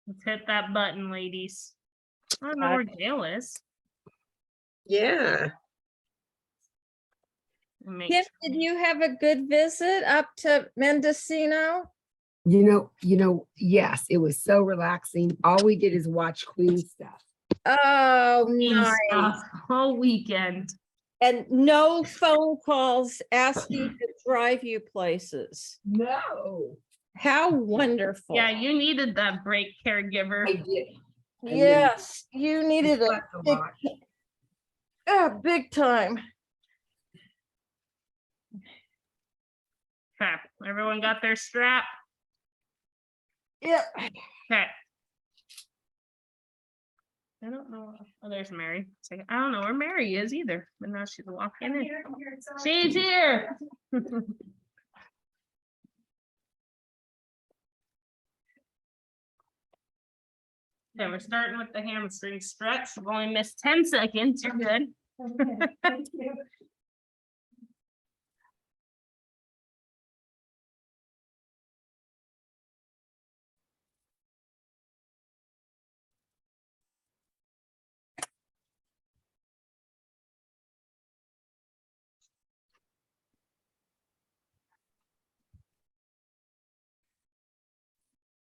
Let's hit that button, ladies. I don't know where Gail is. Yeah. Kim, did you have a good visit up to Mendocino? You know, yes, it was so relaxing. All we did is watch Queen stuff. Oh, Nice. nice. Whole weekend. And no phone calls asking to drive you places. No, How wonderful. Yeah, you needed that break, caregiver. I did. Yes, you needed I a slept a big, lot. big time. Okay, everyone got their strap? Yep. Okay. I don't know. Oh, there's Mary. I don't know where Mary is either, but now she's walking in. She's here. Okay, we're starting with the hamstring stretch. We've only missed 10 seconds. You're good. Thank you.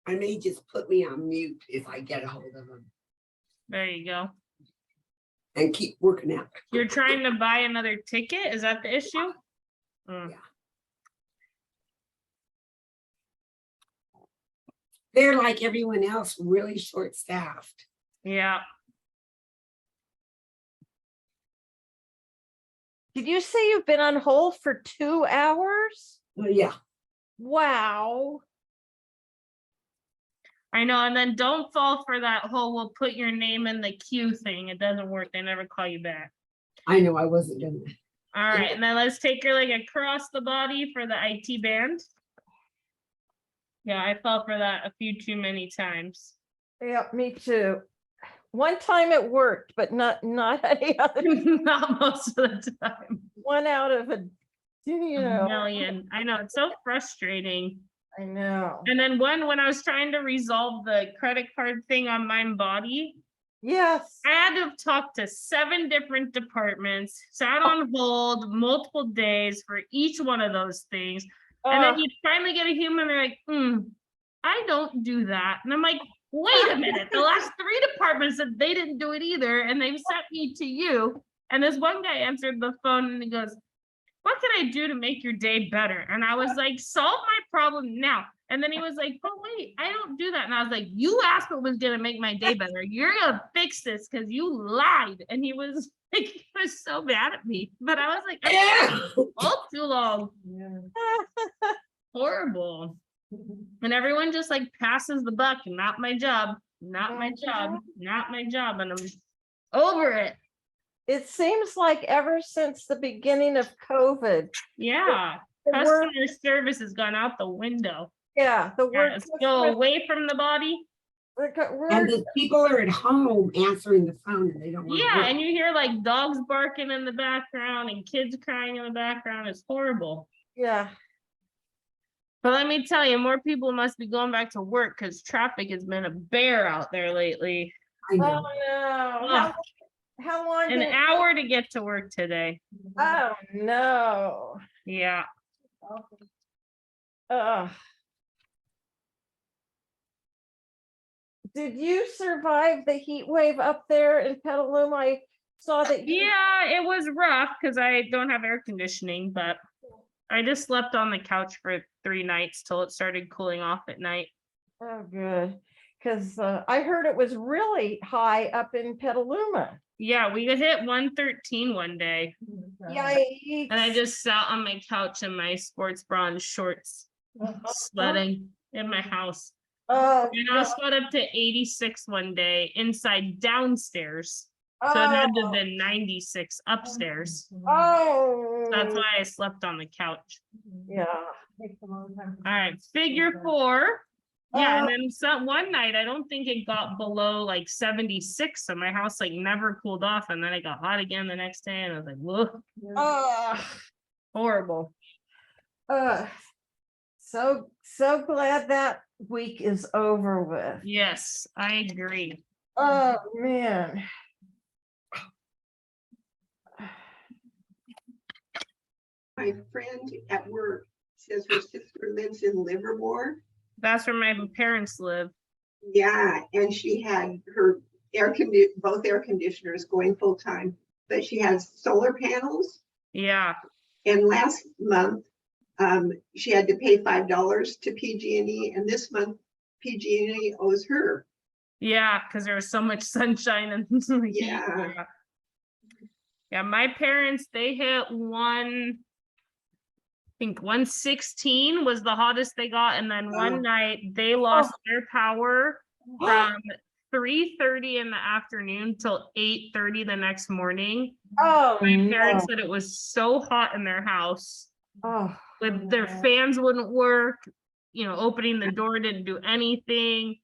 I may just put me on mute if I get a hold of them There you go. and keep working out. You're trying to buy another ticket? Is that the issue? Mm. Yeah. They're like everyone else, really short-staffed. Yeah. Did you say you've been on hold for 2 hours? Yeah. Wow. I know. And then don't fall for that whole we'll put your name in the queue thing. It doesn't work. They never call you back. I know I wasn't doing that. All right. And then let's take your leg across the body for the IT band. Yeah, I fell for that a few too many times. Yeah, me too. One time it worked, but not any other. Not most of the time. One out of a, you A know. million. I know. It's so frustrating. I know. And then when I was trying to resolve the credit card thing on MindBody, Yes. I had to have talked to 7 different departments, sat on hold multiple days for each one of those things. And then you finally get a human, they're like, I don't do that. And I'm like, wait a minute, the last 3 departments said they didn't do it either, and they've sent me to you. And this one guy answered the phone and he goes, what can I do to make your day better? And I was like, solve my problem now. And then he was like, but wait, I don't do that. And I was like, you asked what was gonna make my day better. You're gonna fix this because you lied. And he was like, he was so mad at me. But I was like, oh, too long. Horrible. And everyone just like passes the buck. Not my job. Not my job. Not my job. And I'm over it. It seems like ever since the beginning of COVID. Yeah. the word- Customer service has gone out the window. Yeah, the Yeah, word. let's go away from the body. And the people are at home answering the phone and they don't want to Yeah, work. and you hear like dogs barking in the background and kids crying in the background. It's horrible. Yeah. But let me tell you, more people must be going back to work because traffic has been a bear out there lately. I Oh, know. no. How long? An did it- hour to get to work today. Oh, no. Yeah. Did you survive the heat wave up there in Petaluma? I saw that you. Yeah, it was rough because I don't have air conditioning, but I just slept on the couch for 3 nights till it started cooling off at night. Oh, good. Because I heard it was really high up in Petaluma. Yeah, we hit 113 one day. Yikes. And I just sat on my couch in my sports bra and shorts, sweating in my house. Oh, And I was got up to 86 one day inside downstairs. So it had to have been 96 upstairs. Oh. That's why I slept on the couch. Yeah. All right, figure 4. Yeah, and then one night, I don't think it got below like 76. So my house like never cooled off. And then it got hot again the next day. And I was like, whoa, horrible. So glad that week is over with. Yes, I agree. Oh, man. My friend at work says her sister lives in Livermore. That's where my parents live. Yeah, and she had her both air conditioners going full time, but she has solar panels. Yeah. And last month, she had to pay $5 to PG&E, and this month PG&E owes her. Yeah, because there was so much sunshine and heat. Yeah. Yeah, my parents, they hit I think 116 was the hottest they got. And then one night they lost their power from 3:30 in the afternoon till 8:30 the next morning. Oh, My parents no. said it was so hot in their house. Oh, With their fans wouldn't work, opening the door didn't do anything.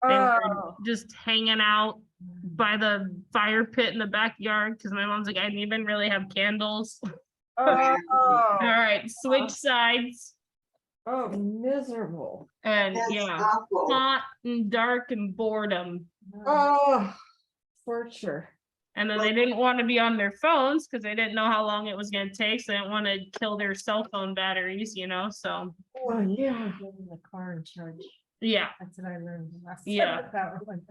They were oh, just hanging out by the fire pit in the backyard because my mom's like, I didn't even really have candles. All oh, right, switch sides. oh, miserable. And That's yeah, awful. hot and dark and boredom. Oh, torture. And then they didn't want to be on their phones because they didn't know how long it was going to take. So they didn't want to kill their cell phone batteries, so Oh, yeah. Get in the car and charge. yeah. That's what I learned. last Yeah. time that one.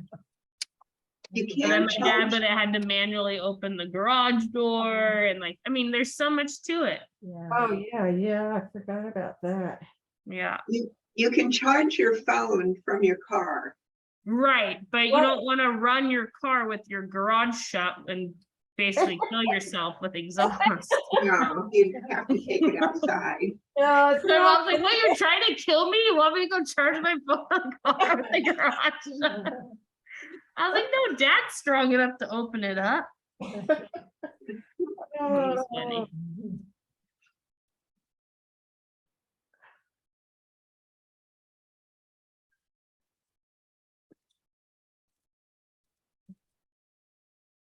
You And then can't my dad, charge. but it had to manually open the garage door. And there's so much to it. Yeah. Oh, yeah, I forgot about that. Yeah. You can charge your phone from your car. Right. But you What? don't want to run your car with your garage shut and basically kill yourself with exhaust. No, you have to take it outside. No, it's My not. mom's like, what, you're trying to kill me? You want me to go charge my phone in the car with the garage shut? I was like, no, dad's strong enough to open it up. It was funny.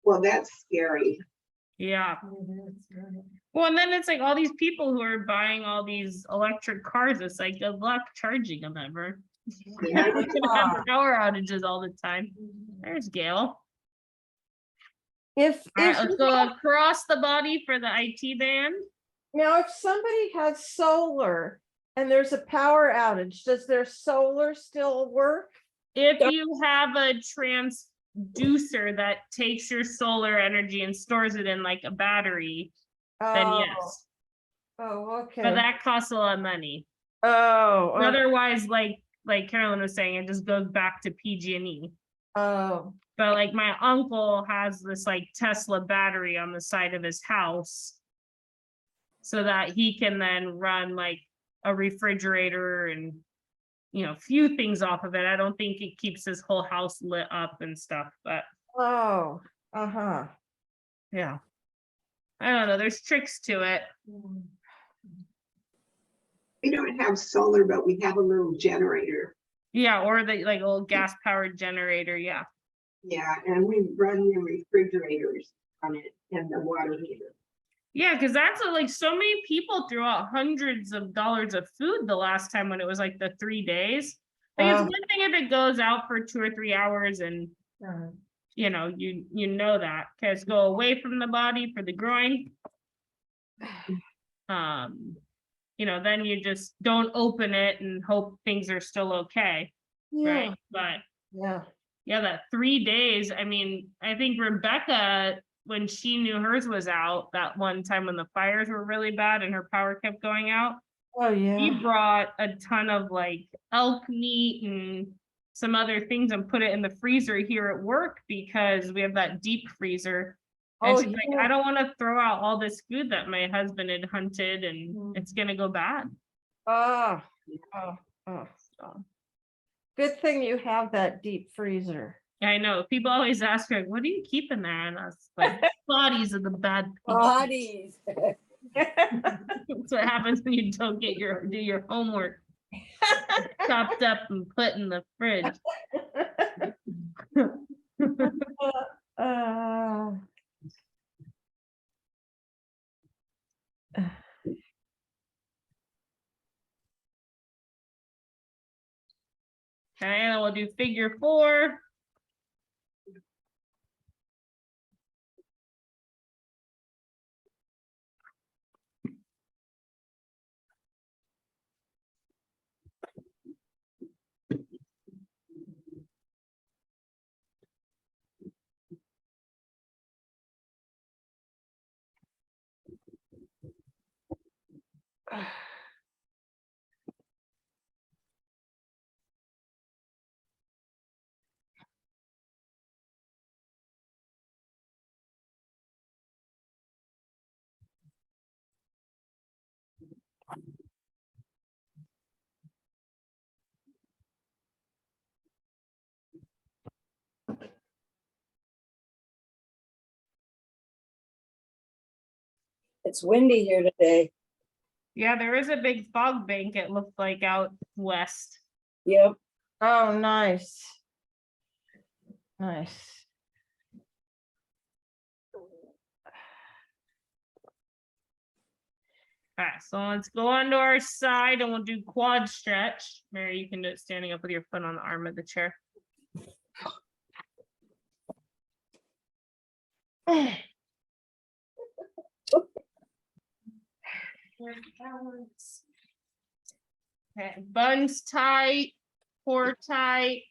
Well, that's scary. Yeah. Well, and then it's like all these people who are buying all these electric cars. It's like, good luck charging them ever. Yeah. We're gonna have power outages all the time. There's Gail. If, All right, if, let's go across the body for the IT band. now, if somebody has solar and there's a power outage, does their solar still work? If you have a transducer that takes your solar energy and stores it in like a battery, then Oh, yes. oh, But okay. that costs a lot of money. Oh, okay. Otherwise, like Carolyn was saying, it just goes back to PG&E. Oh, But like my uncle has this like Tesla battery on the side of his house so that he can then run like a refrigerator and few things off of it. I don't think it keeps his whole house lit up and stuff, but oh, uh-huh. yeah. I don't know, there's tricks to it. We don't have solar, but we have a little generator. Yeah, or the like old gas powered generator, yeah. Yeah, and we run the refrigerators on it and the water heater. Yeah, because that's what, like so many people threw out hundreds of dollars of food the last time when it was like the 3 days. Like it's one thing if it goes out for 2 or 3 hours and you know that because go away from the body for the groin. Then you just don't open it and hope things are still okay. Yeah, Right. But yeah. that 3 days, I mean, I think Rebecca, when she knew hers was out, that one time when the fires were really bad and her power kept going out, Oh, yeah. she brought a ton of like elk meat and some other things and put it in the freezer here at work because we have that deep freezer. And Oh, she's like, yeah. I don't want to throw out all this food that my husband had hunted and it's gonna go bad. Oh, oh. Good thing you have that deep freezer. I know. People always ask her, what do you keep in there? And I was like, bodies of the bad people. Bodies. That's what happens when you don't do your homework. Chopped up and put in the fridge. Okay, and then we'll do figure 4. It's windy here today. Yeah, there is a big fog bank, it looked like, out west. Yep. Oh, nice. Nice. All right, so let's go onto our side and we'll do quad stretch. Mary, you can do it standing up with your foot on the arm of the chair. Okay, buns tight, core tight.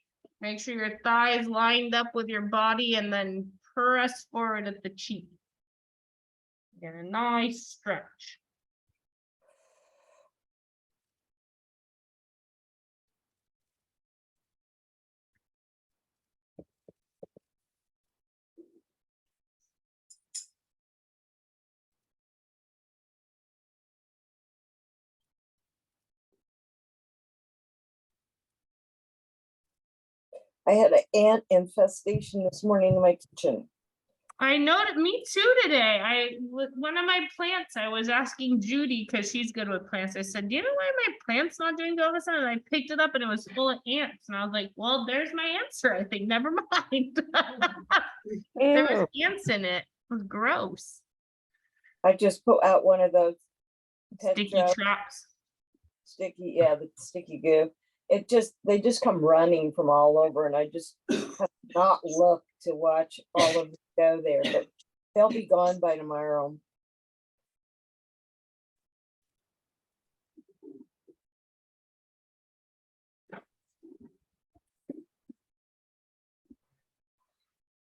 Make sure your thighs lined up with your body and then press forward at the cheek. Get a nice stretch. I had an ant infestation this morning in my kitchen. I know that me too today. With one of my plants, I was asking Judy because she's good with plants. I said, do you know why my plant's not doing good all of a sudden? And I picked it up and it was full of ants. And I was like, well, there's my answer. I think, never mind. There was ants in it. It was gross. I just put out one of those pet Sticky traps, traps. sticky, yeah, the sticky goo. They just come running from all over, and I just have not looked to watch all of them go there, but they'll be gone by tomorrow.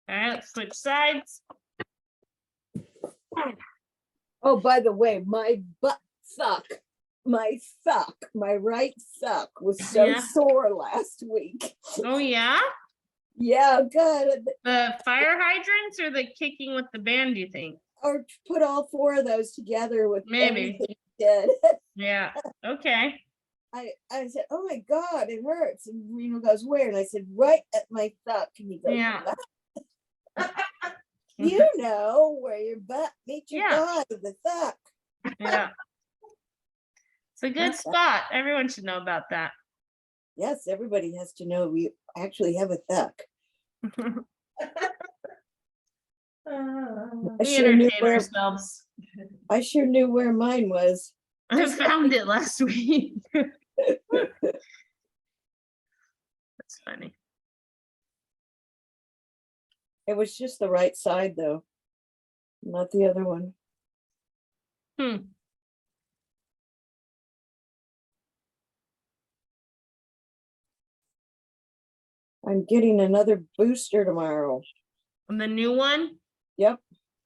All right, let's switch sides. Oh, by the way, my my right suck was so Yeah. sore last week. Oh, yeah? Yeah, good. The fire hydrants or the kicking with the band, do you think? Or put all 4 of those together with Maybe. everything you did. Yeah. Okay. I said, oh my God, it hurts. And Reno goes, where? And I said, right at my suck. And he goes, Yeah. "What?" You know where your butt meets your Yeah. body, the suck. Yeah. It's a good spot. Everyone should know about that. Yes, everybody has to know we actually have a suck. I We sure knew entertain ourselves. I sure knew where mine was. I found it last week. That's funny. It was just the right side though, not the other one. Hmm. I'm getting another booster tomorrow. And the new one? Yep.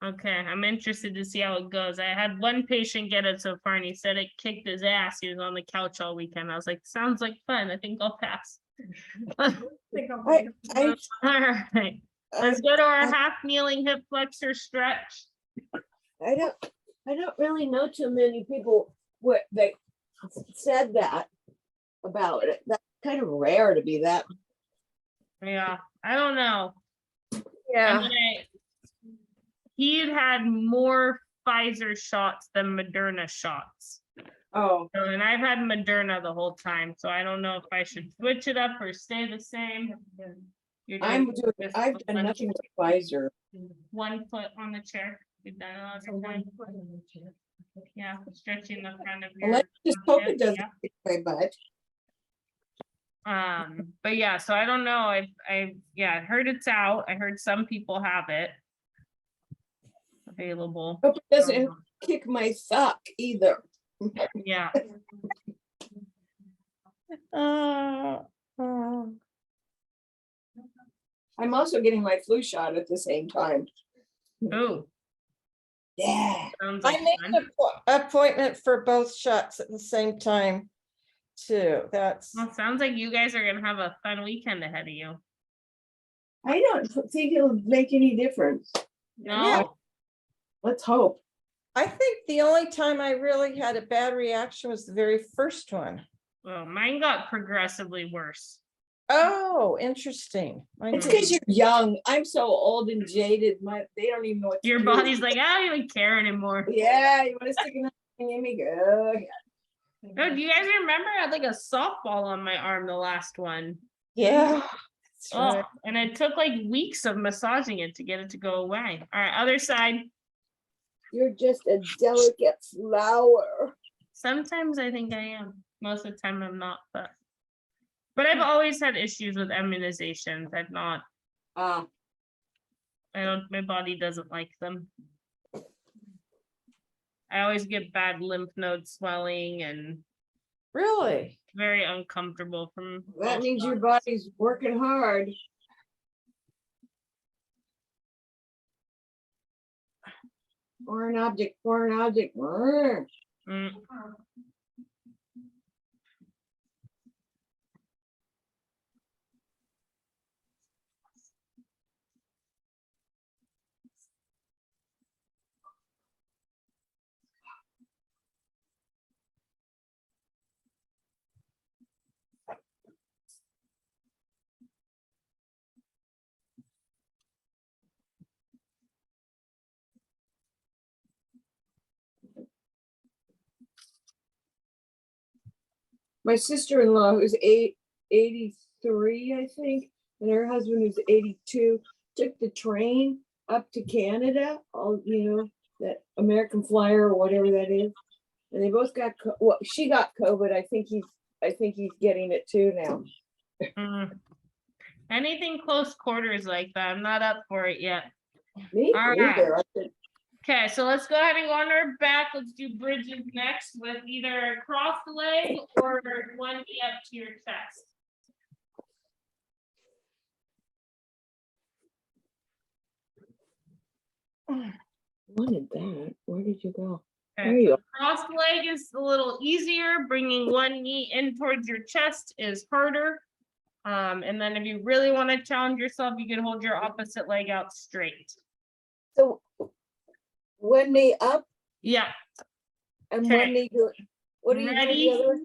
Okay, I'm interested to see how it goes. I had one patient get it so far and he said it kicked his ass. He was on the couch all weekend. I was like, sounds like fun. I think I'll pass. All right. Let's go to our half kneeling hip flexor stretch. I don't really know too many people what they said that about it. That's kind of rare to be that. Yeah, I don't know. Yeah. I mean, he had more Pfizer shots than Moderna shots. Oh, So, and I've had Moderna the whole time, so I don't know if I should switch it up or stay the same. You're doing this I've with done one- nothing with Pfizer. 1 foot on the chair. You've done it all the time. Yeah, stretching the front of your. Let's just hope it doesn't Yeah. kick my butt. But yeah, so I don't know. I heard it's out. I heard some people have it available. Hope it doesn't kick my sock either. Yeah. I'm also getting my flu shot at the same time. Oh, Yeah. sounds I like made fun. an appointment for both shots at the same time too. That's, Well, sounds like you guys are gonna have a fun weekend ahead of you. I don't think it'll make any difference. No, Let's hope. I think the only time I really had a bad reaction was the very first one. well, mine got progressively worse. Oh, interesting. Mine It's didn't. because you're young. I'm so old and jaded. They don't even know what to Your do. body's like, I don't even care anymore. Yeah, you want to stick another thing in me? Go. Oh, do you guys remember I had like a softball on my arm, the last one? Yeah. That's Oh, right. and it took like weeks of massaging it to get it to go away. All right, other side. You're just a delicate flower. Sometimes I think I am. Most of the time I'm not, but I've always had issues with immunizations. I've not, Ah, my body doesn't like them. I always get bad lymph node swelling and Really? very uncomfortable from. that all means your shots. body's working hard. Foreign object, foreign object. Brr. Mm. My sister-in-law, who's 83, I think, and her husband, who's 82, took the train up to Canada, that American Flyer or whatever that is. And they both got, well, she got COVID. I think he's getting it too now. Mm. Anything close quarters like that, I'm not up for it yet. Me All right. neither. I said, Okay, so let's go ahead and go on our back. Let's do bridges next with either cross leg or one knee up to your chest. wanted that. Where did you go? There Okay, you so cross leg is a little easier. Bringing one knee in towards your chest is harder. And then if you really want to challenge yourself, you can hold your opposite leg out straight. So one knee up Yeah, and Okay. one knee go. What are you doing Ready? the other one?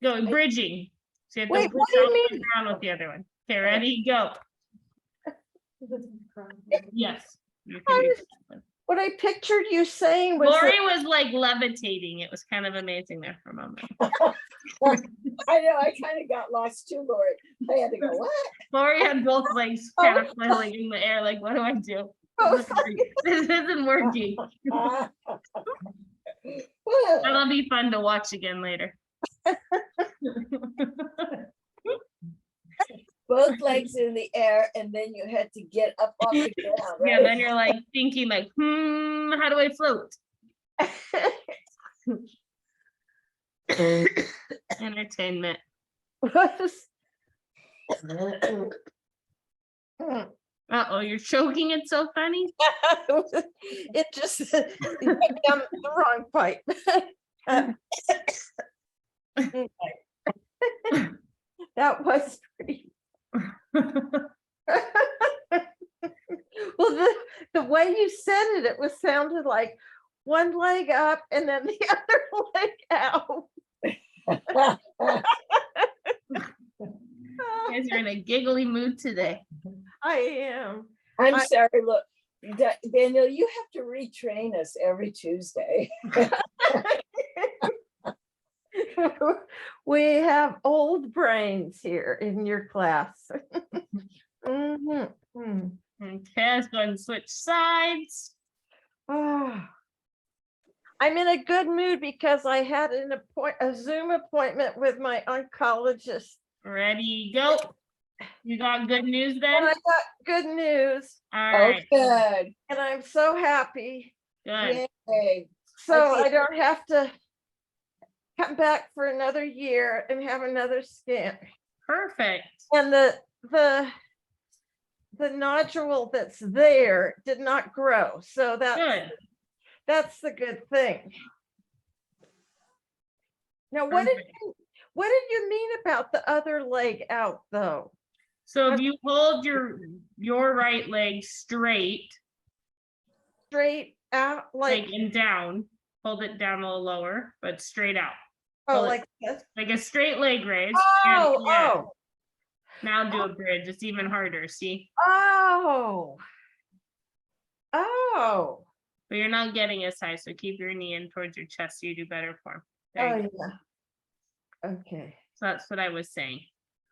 go bridging. So you have to Wait, what push do you out mean? the ground with the other one. Okay, ready? Go. Yes. You can do that. What I pictured you saying was Lori that was like levitating. It was kind of amazing there for a moment. I know. I kind of got lost too, Lori. I had to go, what? Lori had both legs kind of flailing in the air, like, what do I do? both This isn't working. That'll be fun to watch again later. Both legs in the air, and then you had to get up off the ground, Yeah, right? then you're like thinking like, how do I float? Entertainment. was. Uh-oh, you're choking. It's so funny. It just it went down the wrong pipe. That was pretty. Well, the way you said it, sounded like one leg up and then the other leg out. You guys are in a giggly mood today. I am. I'm sorry, look, Daniel, you have to retrain us every Tuesday. We have old brains here in your class. Mhm, mm. Okay, let's go ahead and switch sides. Ah. I'm in a good mood because I had a Zoom appointment with my oncologist Ready, go. You got good news And then? I got good news All Oh, right, good. and I'm so happy. good. Yay. So see. I don't have to come back for another year and have another scan. Perfect. And the nodule that's there did not grow. So Good. that's the good thing. Now, Perfect. what did you mean about the other leg out though? So if you hold your right leg straight, Straight out like like, and down, hold it down a little lower, but straight out. oh, hold it like this? Like a straight leg raise. and- Oh, yeah. oh, Now do a bridge. It's even harder, see? oh. Oh, But you're not getting as high, so keep your knee in towards your chest so you do better form. There you oh, go. yeah. Okay. So that's what I was saying.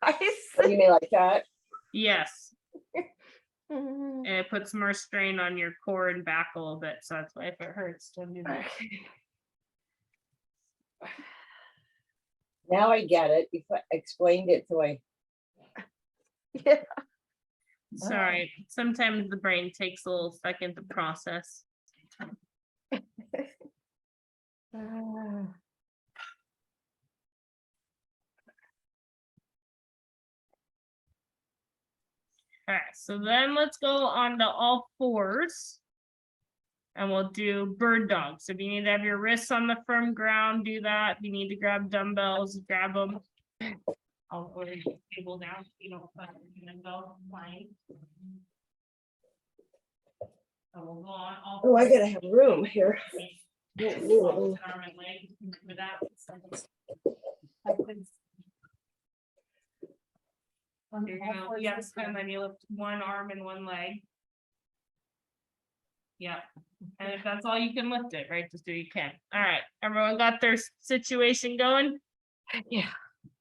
I You see. mean like that? Yes. Mhm. And it puts more strain on your core and back a little bit. So that's why if it hurts, don't do that. Okay. Now I get it. You explained it to me. Yeah. Sorry. Sometimes the brain takes a little second to process. Ah. All right, so then let's go on to all fours. And we'll do bird dog. So if you need to have your wrists on the firm ground, do that. If you need to grab dumbbells, grab them. I'll order the table down. So you don't put your dumbbell flying. So we'll go on all. Oh, I fours. gotta have room here. Arm and leg for that. You're gonna, yes, and then you lift one arm and one leg. Yeah, and if that's all you can lift it, right, just do you can. All right, everyone got their situation going? Yeah.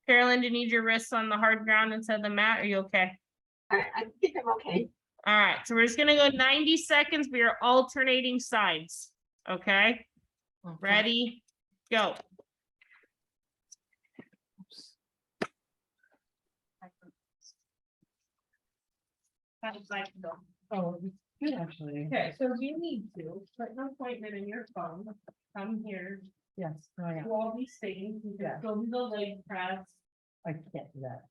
Carolyn, do you need your wrists on the hard ground instead of the mat? Are you okay? I think I'm okay. All right, so we're just gonna go 90 seconds. We are alternating sides. Okay, ready, go. Oh, good actually. Okay, so if you need to, put an appointment in your phone, come here, Yes, oh, yeah. do all these things, you Yeah. can go do the leg press. I can't do that.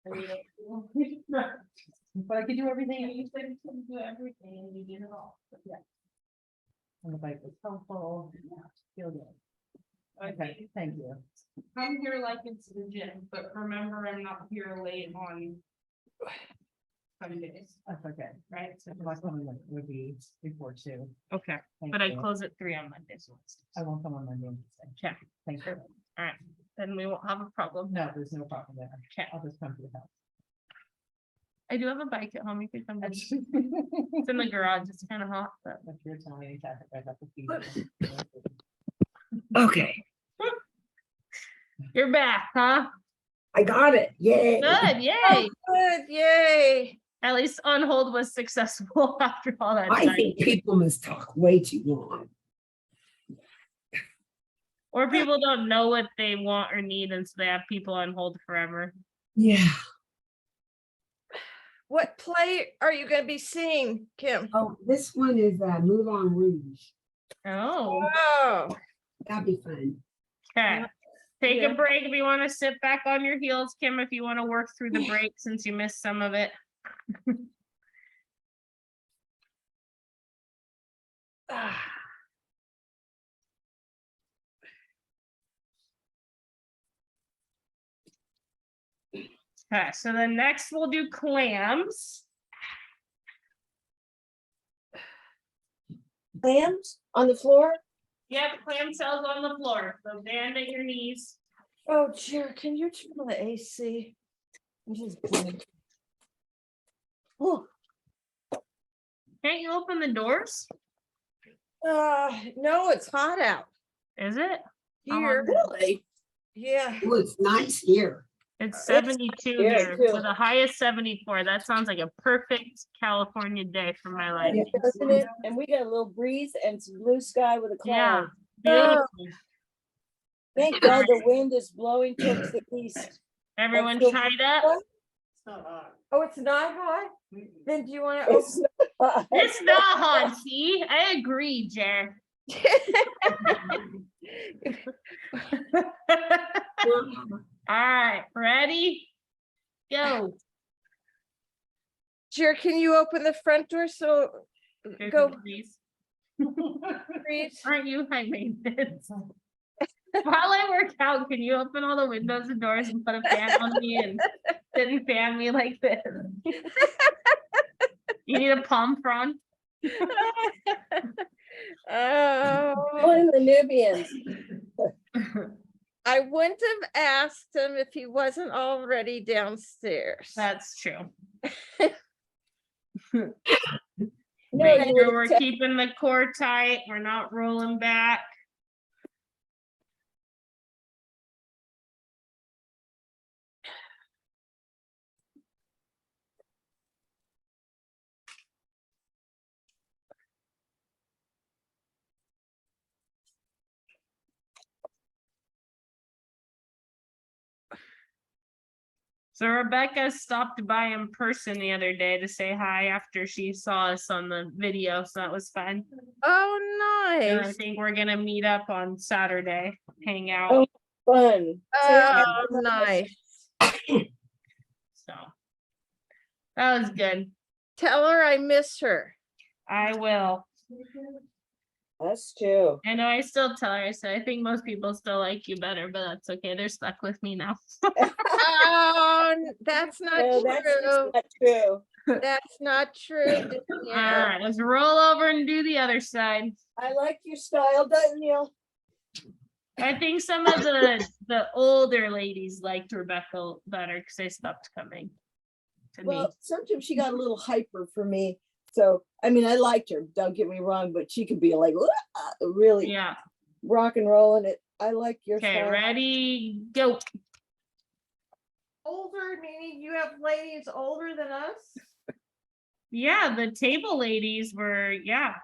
and you don't- But I could do everything. You said you couldn't do everything and you did it all. And the bike was helpful. Yeah, feel good. Okay, thank you. Come here like it's the gym, but remember, I'm not here late on Sundays, That's okay. right? So My phone would be before 2. okay, Thank but I you. close at 3 on Mondays. I won't come on Monday. and Tuesday. Okay, Thank you. all right, then we won't have a problem. No, there's no problem there. Okay. I'll just come to the house. I do have a bike at home. You could come. visit. That's It's in the garage. It's kind of hot, but you're telling me that I got the feed. Okay, you're back, huh? I got it. Yay. Good, yay. Oh, good, yay. At least on hold was successful after all that I time. think people must talk way too long. Or people don't know what they want or need, and so they have people on hold forever. Yeah. What play are you gonna be seeing, Kim? Oh, this one is Moulin Rouge. Oh, Oh, That'd be fun. okay. Take Yeah. a break if you want to sit back on your heels, Kim, if you want to work through the break since you missed some of it. ah. Okay, so then next we'll do clams. Clams on the floor? Yep, clam cells on the floor, so bend at your knees. Oh, dear, can you turn the AC? This is blank. Oh, Can't you open the doors? no, it's hot out Is it? How here. hot Really? Yeah. Oh, it's nice here. It's 72 here, here, too. with a high of 74. That sounds like a perfect California day for my life. Yeah, doesn't it? And we got a little breeze and some blue sky with a Yeah, cloud. beautiful. Thank God the wind is blowing towards the east. Everyone feel- tied up? Oh, it's not hot? Then do you want to open? It's not- It's not hot, see? I agree, Jer. All right, ready? Go. Jer, can you open the front door so go, Please. please? Aren't you high maintenance? While I work out, can you open all the windows and doors and put a fan on me and sit and fan me like this? You need a palm frond? Oh, One of the Nubians. I wouldn't have asked him if he wasn't already downstairs. That's true. No, Make you sure would we're keeping the core tight. We're not rolling back. So Rebecca stopped by in person the other day to say hi after she saw us on the video, so that was fun. Oh, And I nice. think we're gonna meet up on Saturday, hang out. Oh. Fun. Oh, nice. So that was good. Tell her I miss her. I will. Us too. I know I still tell her, I said, I think most people still like you better, but that's okay. They're stuck with me now. Oh, that's not No, that's just true. not true. That's not true. All Danielle. right, let's roll over and do the other side. I like your style, Danielle. I think some of the older ladies liked Rebecca better because they stopped coming to me. Well, sometimes she got a little hyper for me. So, I mean, I liked her, don't get me wrong, but she could be like, really Yeah. rock and rolling it. I like your Okay, style. ready, go. Older, meaning you have ladies older than us? Yeah, the table ladies were, yeah.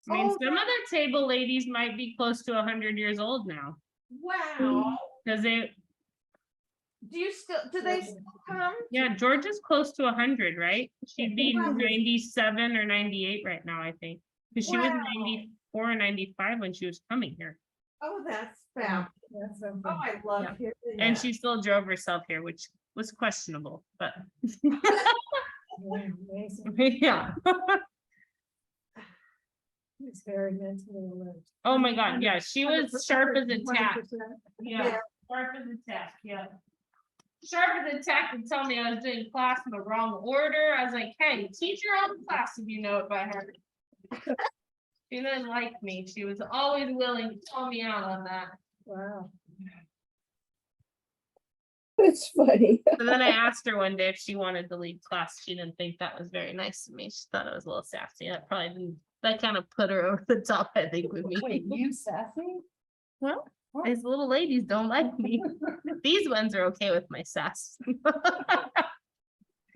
I mean, Oh, some of the table ladies might be close to 100 years old now. Wow. Because they, Do they still come? yeah, Georgia's close to 100, right? She'd be Wow. 97 or 98 right now, I think. Because she was Wow. 94 or 95 when she was coming here. Oh, that's fab. Oh, I love Yeah. hearing And that. she still drove herself here, which was questionable, but yeah. It's very mentally alert. Oh my God, yeah, she was sharp as a tack. 100%. Yeah, sharp as a tack, yeah. Sharp as a tack to tell me I was doing class in the wrong order. I was like, hey, teach your own class if you know it by heart. She didn't like me. She was always willing to call me out on that. Wow. It's funny. So then I asked her one day if she wanted to lead class. She didn't think that was very nice of me. She thought it was a little sassy. That probably didn't, that kind of put her over the top, I think, with me. Wait, you sassy? Well, these little ladies don't like me. These ones are okay with my sass.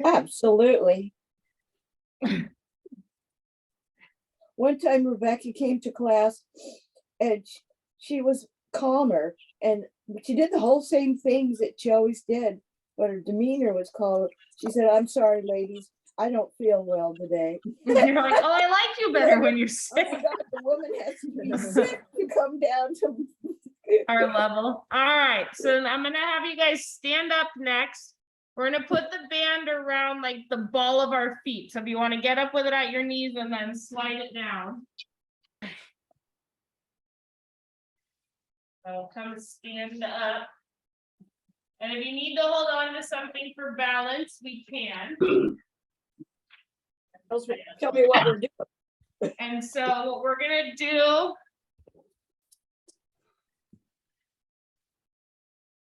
Absolutely. One time Rebecca came to class and she was calmer and she did the whole same things that she always did, but her demeanor was calm. She said, I'm sorry, ladies, I don't feel well today. You're like, oh, I like you better when you're Oh sick. my God, the woman has to be sick to come down to. Our level. All right, so I'm gonna have you guys stand up next. We're gonna put the band around like the ball of our feet. So if you want to get up with it at your knees and then slide it down. So come stand up. And if you need to hold on to something for balance, we can. Tell me what we're doing. And so what we're gonna do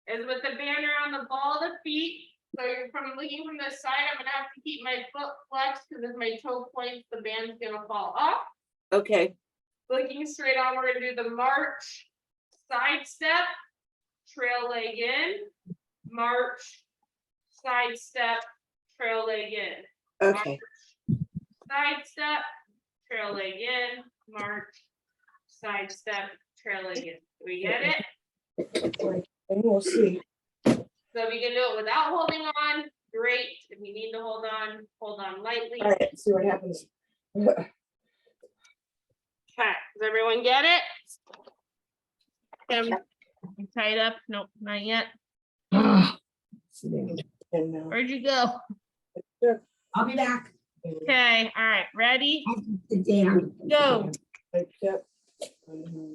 is with the band around the ball of the feet. So you're from looking from this side, I'm gonna have to keep my foot flexed because if my toe points, the band's gonna fall off. Okay. Looking straight on, we're gonna do the march, side step, trail leg in, march, side step, trail leg in. Okay. Side step, trail leg in, march, side step, trail leg in. Do we get it? And we'll see. So if you can do it without holding on, great. If you need to hold on lightly. All right, see what happens. Okay, does everyone get it? You tied up? Nope, not yet. And Where'd you go? I'll be back. Okay, all right, ready? Sit down. Go. Yep.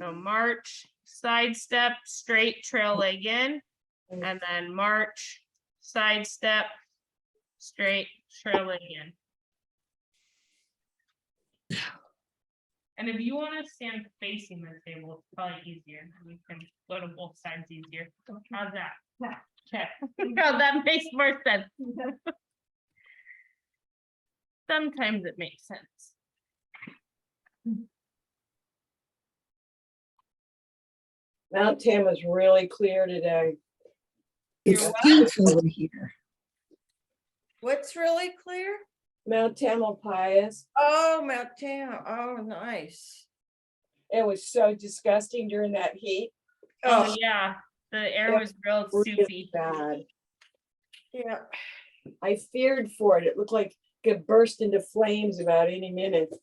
So march, sidestep, straight trail leg in, and then march, sidestep, straight trail leg in. And if you want to stand facing the table, it's probably easier. We can go to both sides easier. How's that? Okay. Oh, that makes more sense. Sometimes it makes sense. Mount Tam is really clear today. It's You're beautiful over here. What's really clear? Mount Tamalpais. Oh, Mount Tam. Oh, nice. It was so disgusting during that heat. Oh, yeah, the air was real Really soupy. bad. Yeah. I feared for it. It looked like it could burst into flames about any minute.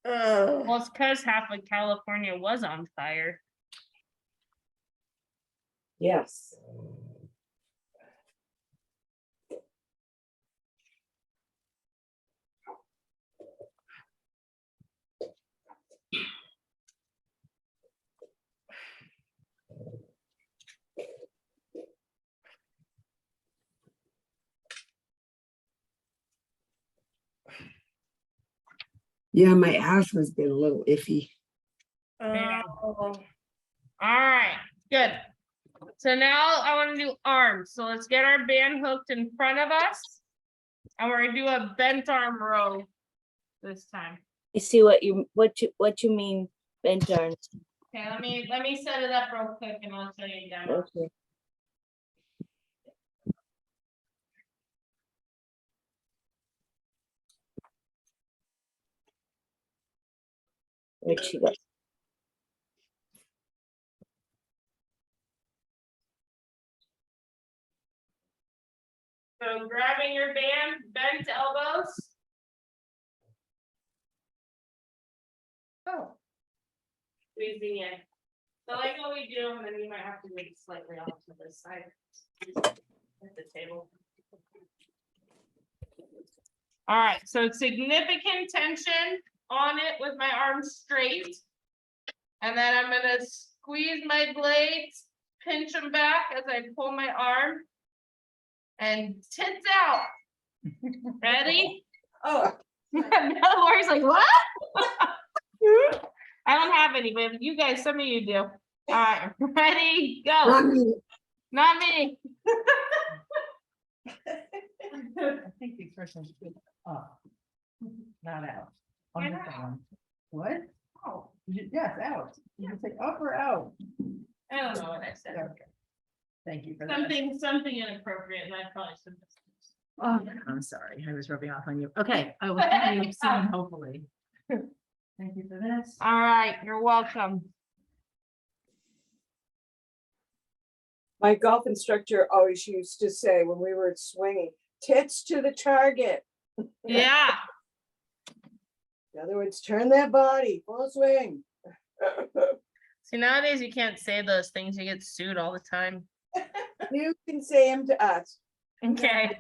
Well, it's because half of California was on fire. Yes. Yeah, my asthma's been a little iffy. Yeah. Oh, All right, good. So now I want to do arms. So let's get our band hooked in front of us. And we're gonna do a bent arm row this time. I see what you mean, bent arms. Okay, let me set it up real quick and I'll show you demo. Okay. Where'd she go? So grabbing your band, bent elbows. oh, Squeezing in. So like what we do, and then you might have to make it slightly off to this side. At the table. All right, so significant tension on it with my arms straight. And then I'm gonna squeeze my blades, pinch them back as I pull my arm. And tits out. Ready? oh. Lori's like, what? I don't have any, but you guys, some of you do. All right, ready, go. Not me. I think the person should up, not out. On And this out. one. What? Oh, yes, out. You can say up or out. I don't know what I said. Okay. Thank you for that. Something inappropriate, and I probably should. Oh, I'm sorry. I was rubbing off on you. Okay, I will see you soon, hopefully. Thank you for this. All right, you're welcome. My golf instructor always used to say when we were swinging, tits to the target. Yeah. In other words, turn that body, full swing. See, nowadays you can't say those things. You get sued all the time. You can say them to us. Okay.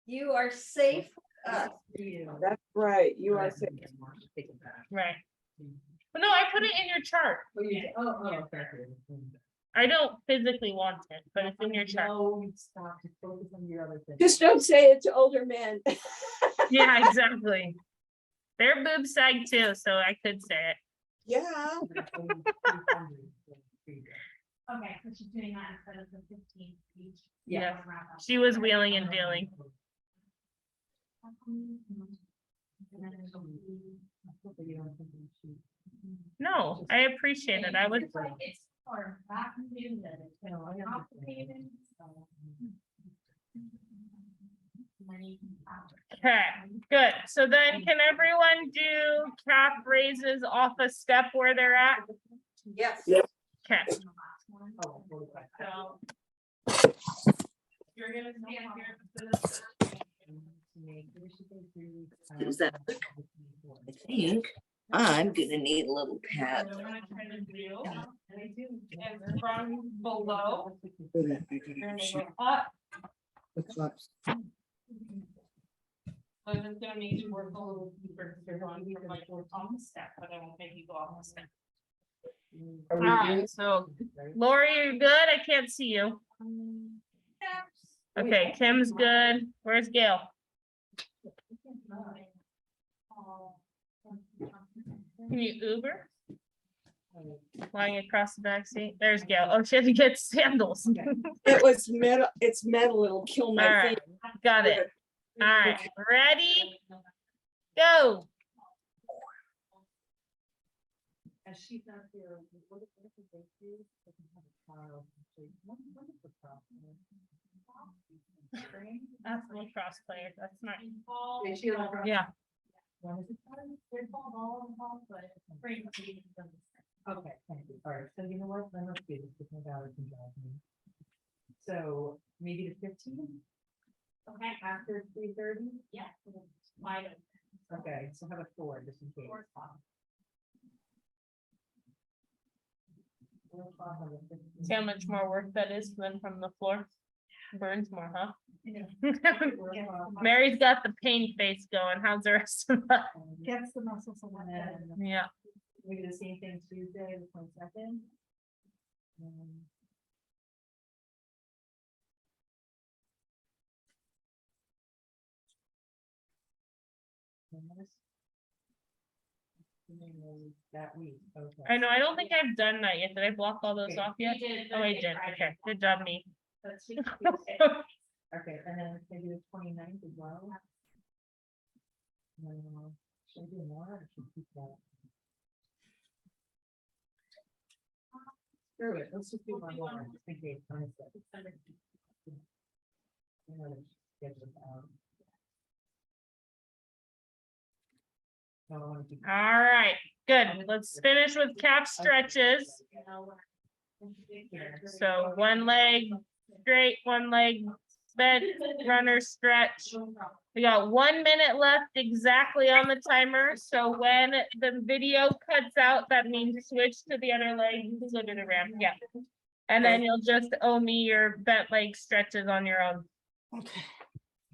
You are safe. That's right. You are safe. Take it back. Right. But no, I put it in your chart. Okay. I don't physically want it, but it's in your chart. No, stop. Just focus on your other thing. Just don't say it to older men. Yeah, exactly. Their boobs sag too, so I could say it. Yeah. Okay, so she's doing that instead of the 15 each. Yeah. She was wheeling and dealing. No, I appreciate it. I would. It's hard, not complicated, it's complicated, so. Okay, Good. So then can everyone do calf raises off a step where they're at? Yes. Okay. So you're gonna stand here for this. Does that look? I think I'm gonna need a little pad. What I'm gonna try to do, and from below, you're gonna go up. So I'm just gonna make you work a little deeper, because you're going from like work on the step, but I won't make you go off the step. All right, so Lori, you're good? I can't see you. Okay, Kim's good. Where's Gail? Can you Uber? Lying across the back seat. There's Gail. Oh, she had to get sandals. It was metal, it's metal, it'll kill All my right, feet. got it. All right, ready? Go. As she's not here, what if they do? They can have a trial. Wonderful trial. That's a lacrosse player. That's not. Is she on the- Yeah. Okay, thank you. All right, so you know what? Then let's do this, because my daughter can drive me. So maybe the 15th? Okay. After 3:30? Yeah. Wide open. Okay, so have a 4 just in case. 4 o'clock. See how much more work that is than from the floor? Burns more, huh? Mary's got the pain face going. How's the rest of us? Gets the muscles in the head. Yeah. We do the same thing Tuesday, the 22nd. That week, okay. I know. I don't think I've done that yet. Did I block all those off yet? You did Oh, I Thursday, did. Friday. Okay, good job, me. That's Tuesday. Okay, and then maybe the 29th as well. Should I do more or should I keep that? Screw it, let's just do one more. just in case, honestly. You know, get it out. No, I wanna do- All right, good. Let's finish with calf stretches. So one leg straight, one leg bent, runner stretch. We got 1 minute left exactly on the timer. So when the video cuts out, that means switch to the other leg. You can go to the ramp, yeah. And then you'll just owe me your bent leg stretches on your own. Okay.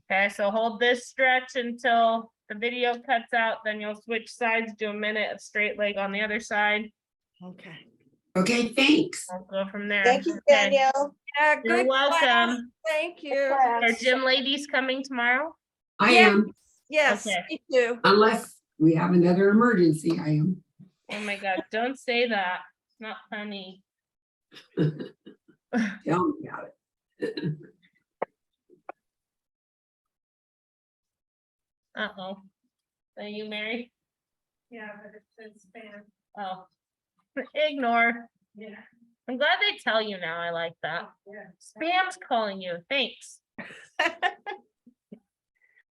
Okay, so hold this stretch until the video cuts out, then you'll switch sides, do a minute of straight leg on the other side. Okay. Okay, thanks. I'll go from there. Thank you, Okay. Danielle. Yeah, You're good class. welcome. Thank you. Are gym ladies coming tomorrow? I Yeah. am, Yes, Okay. me too. unless we have another emergency, I am. Oh my God, don't say that. It's not funny. Tell me about it. Uh-oh. Are you married? Yeah, but it says spam. Oh. Ignore. Yeah. I'm glad they tell you now. I like that. Yeah. Spam's calling you. Thanks.